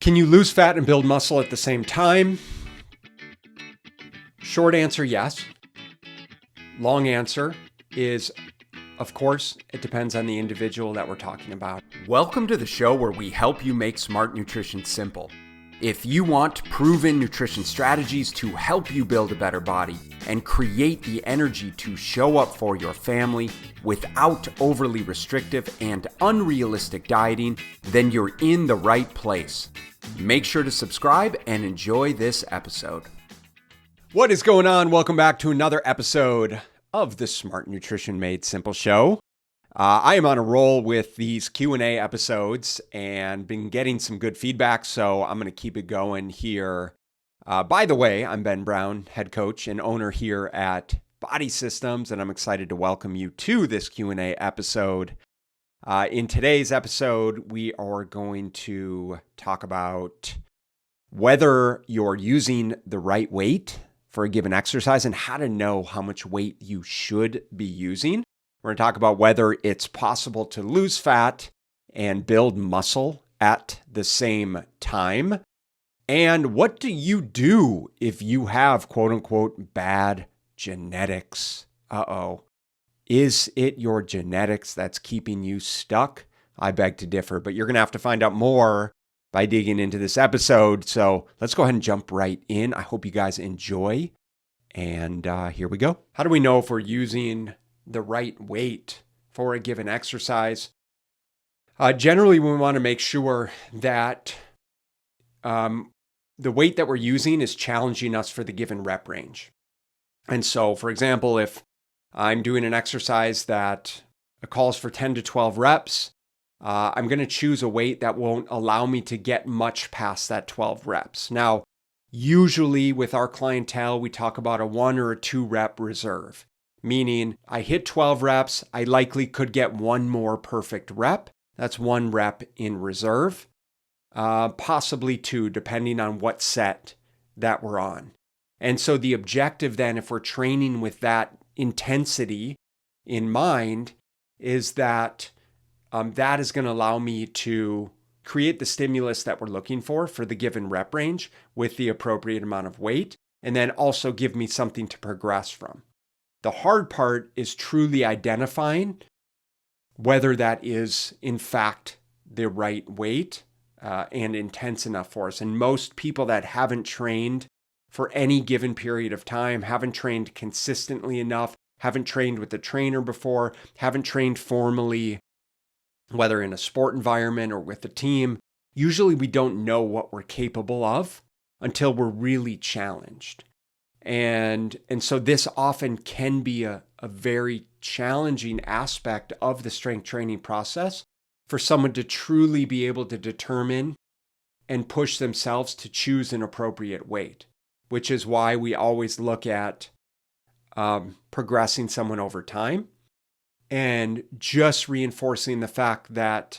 Can you lose fat and build muscle at the same time? Short answer, yes. Long answer is, of course, it depends on the individual that we're talking about. Welcome to the show where we help you make smart nutrition simple. If you want proven nutrition strategies to help you build a better body and create the energy to show up for your family without overly restrictive and unrealistic dieting, then you're in the right place. Make sure to subscribe and enjoy this episode. What is going on? Welcome back to another episode of the Smart Nutrition Made Simple show. I am on a roll with these Q&A episodes and been getting some good feedback, so I'm going to keep it going here. By the way, I'm Ben Brown, head coach and owner here at Body Systems, and I'm excited to welcome you to this Q&A episode. In today's episode, we are going to talk about whether you're using the right weight for a given exercise and how to know how much weight you should be using. We're going to talk about whether it's possible to lose fat and build muscle at the same time. And what do you do if you have quote unquote bad genetics? Is it your genetics that's keeping you stuck? I beg to differ, but you're going to have to find out more by digging into this episode. So let's go ahead and jump right in. I hope you guys enjoy. And here we go. How do we know if we're using the right weight for a given exercise? Generally, we want to make sure that the weight that we're using is challenging us for the given rep range. And so, for example, if I'm doing an exercise that calls for 10 to 12 reps, I'm going to choose a weight that won't allow me to get much past that 12 reps. Now, usually with our clientele, we talk about a 1 or a 2 rep reserve. Meaning I hit 12 reps, I likely could get one more perfect rep. That's 1 rep in reserve, possibly 2, depending on what set that we're on. And so the objective then, if we're training with that intensity in mind, is that that is going to allow me to create the stimulus that we're looking for the given rep range with the appropriate amount of weight, and then also give me something to progress from. The hard part is truly identifying whether that is, in fact, the right weight and intense enough for us. And most people that haven't trained for any given period of time, haven't trained consistently enough, haven't trained with a trainer before, haven't trained formally, whether in a sport environment or with a team, usually we don't know what we're capable of until we're really challenged. And so this often can be a very challenging aspect of the strength training process for someone to truly be able to determine and push themselves to choose an appropriate weight, which is why we always look at progressing someone over time and just reinforcing the fact that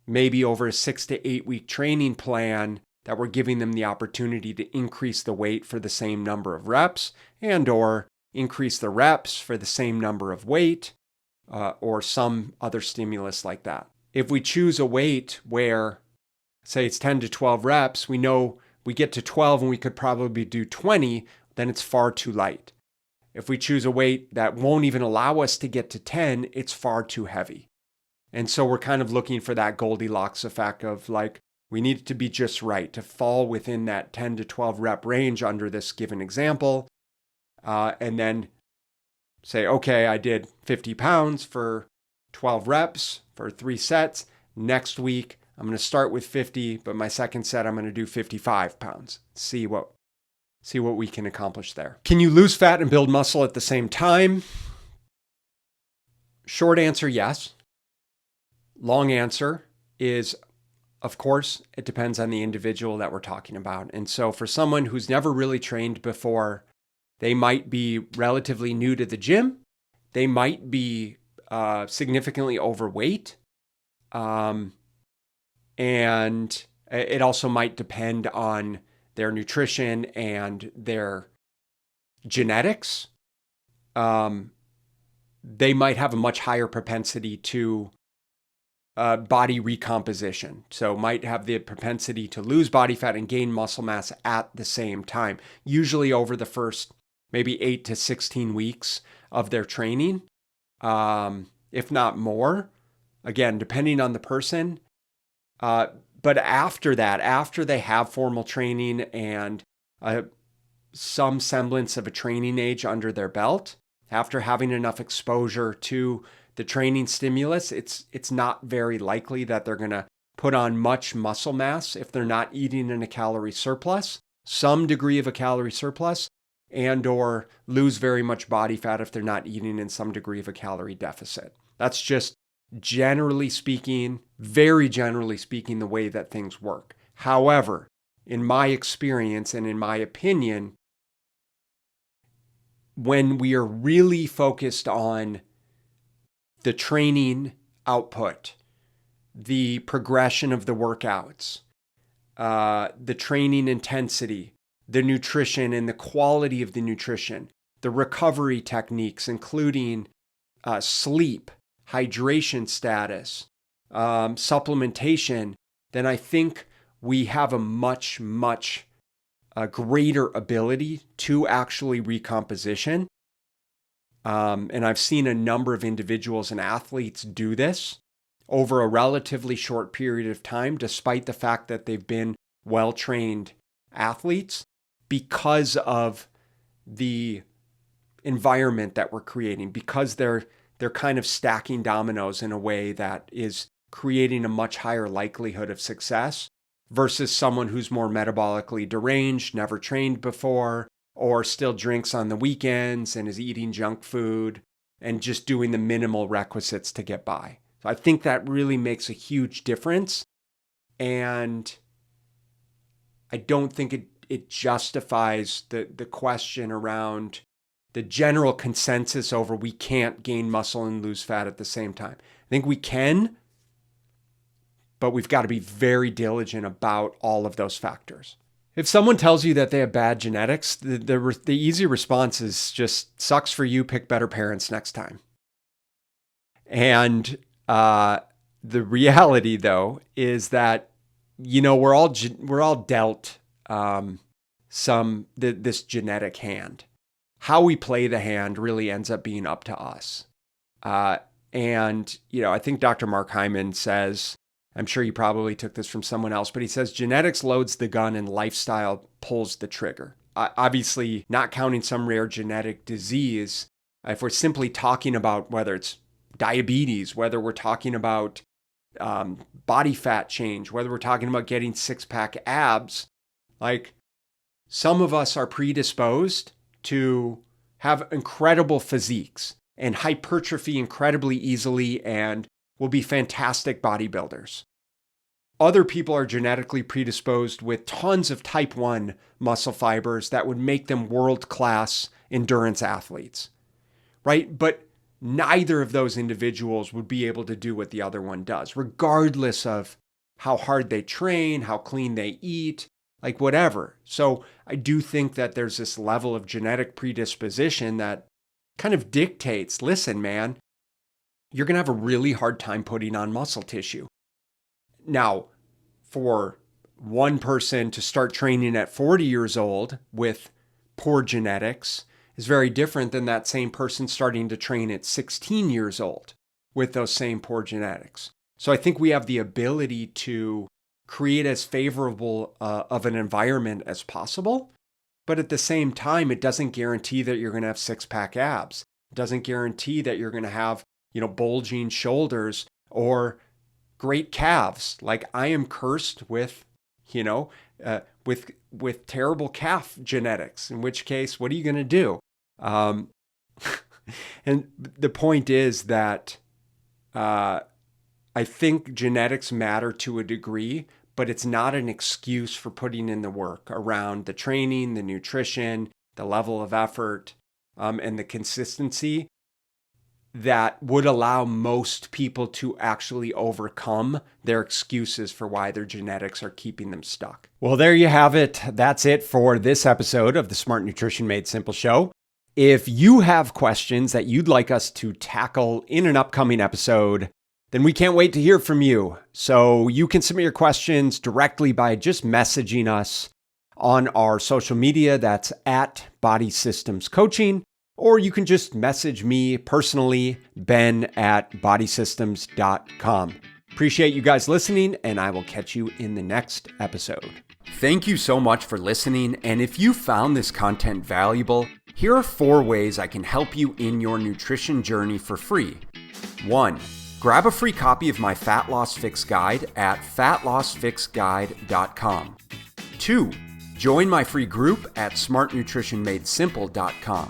maybe over a 6 to 8 week training plan, that we're giving them the opportunity to increase the weight for the same number of reps and or increase the reps for the same number of weight or some other stimulus like that. If we choose a weight where, say it's 10 to 12 reps, we know we get to 12 and we could probably do 20, then it's far too light. If we choose a weight that won't even allow us to get to 10, it's far too heavy. And so we're kind of looking for that Goldilocks effect of like, we need it to be just right, to fall within that 10 to 12 rep range under this given example. And then say, okay, I did 50 pounds for 12 reps for 3 sets. Next week, I'm going to start with 50, but my second set, I'm going to do 55 pounds. See what we can accomplish there. Can you lose fat and build muscle at the same time? Short answer, yes. Long answer is, of course, it depends on the individual that we're talking about. And so for someone who's never really trained before, they might be relatively new to the gym. They might be significantly overweight. And it also might depend on their nutrition and their genetics. They might have a much higher propensity to body recomposition. So might have the propensity to lose body fat and gain muscle mass at the same time, usually over the first maybe 8 to 16 weeks of their training, if not more, again, depending on the person. But after that, after they have formal training and some semblance of a training age under their belt, after having enough exposure to the training stimulus, it's not very likely that they're going to put on much muscle mass if they're not eating in a calorie surplus, some degree of a calorie surplus, and or lose very much body fat if they're not eating in some degree of a calorie deficit. That's just generally speaking, very generally speaking, the way that things work. However, in my experience and in my opinion, when we are really focused on the training output, the progression of the workouts, the training intensity, the nutrition and the quality of the nutrition, the recovery techniques, including sleep, hydration status, supplementation, then I think we have a much greater ability to actually recomposition. And I've seen a number of individuals and athletes do this over a relatively short period of time, despite the fact that they've been well-trained athletes, because of the environment that we're creating, because they're kind of stacking dominoes in a way that is creating a much higher likelihood of success versus someone who's more metabolically deranged, never trained before, or still drinks on the weekends and is eating junk food and just doing the minimal requisites to get by. So I think that really makes a huge difference. And I don't think it justifies the question around the general consensus over we can't gain muscle and lose fat at the same time. I think we can, but we've got to be very diligent about all of those factors. If someone tells you that they have bad genetics, the easy response is just sucks for you, pick better parents next time. And the reality, though, is that, we're all dealt this genetic hand. How we play the hand really ends up being up to us. And I think Dr. Mark Hyman says, I'm sure you probably took this from someone else, but he says genetics loads the gun and lifestyle pulls the trigger. Obviously, not counting some rare genetic disease, if we're simply talking about whether it's diabetes, whether we're talking about body fat change, whether we're talking about getting six-pack abs, like some of us are predisposed to have incredible physiques and hypertrophy incredibly easily and will be fantastic bodybuilders. Other people are genetically predisposed with tons of type 1 muscle fibers that would make them world-class endurance athletes, right? But neither of those individuals would be able to do what the other one does, regardless of how hard they train, how clean they eat, like whatever. So I do think that there's this level of genetic predisposition that kind of dictates, listen, man, you're going to have a really hard time putting on muscle tissue. Now, for one person to start training at 40 years old with poor genetics is very different than that same person starting to train at 16 years old with those same poor genetics. So I think we have the ability to create as favorable of an environment as possible. But at the same time, it doesn't guarantee that you're going to have six-pack abs. It doesn't guarantee that you're going to have bulging shoulders or great calves. Like I am cursed with, with terrible calf genetics, in which case, what are you going to do? And the point is that I think genetics matter to a degree, but it's not an excuse for putting in the work around the training, the nutrition, the level of effort, and the consistency that would allow most people to actually overcome their excuses for why their genetics are keeping them stuck. Well, there you have it. That's it for this episode of the Smart Nutrition Made Simple show. If you have questions that you'd like us to tackle in an upcoming episode, then we can't wait to hear from you. So you can submit your questions directly by just messaging us on our social media. That's at Body Systems Coaching. Or you can just message me personally, ben@bodysystems.com. Appreciate you guys listening, and I will catch you in the next episode. Thank you so much for listening. And if you found this content valuable, here are 4 ways I can help you in your nutrition journey for free. 1. Grab a free copy of my Fat Loss Fix Guide at fatlossfixguide.com. 2. Join my free group at smartnutritionmadesimple.com.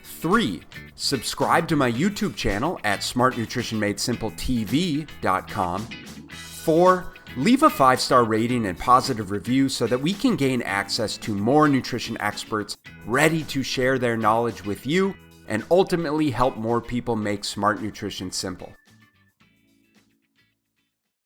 3. Subscribe to my YouTube channel at smartnutritionmadesimpletv.com. 4. Leave a 5-star rating and positive review so that we can gain access to more nutrition experts ready to share their knowledge with you and ultimately help more people make smart nutrition simple.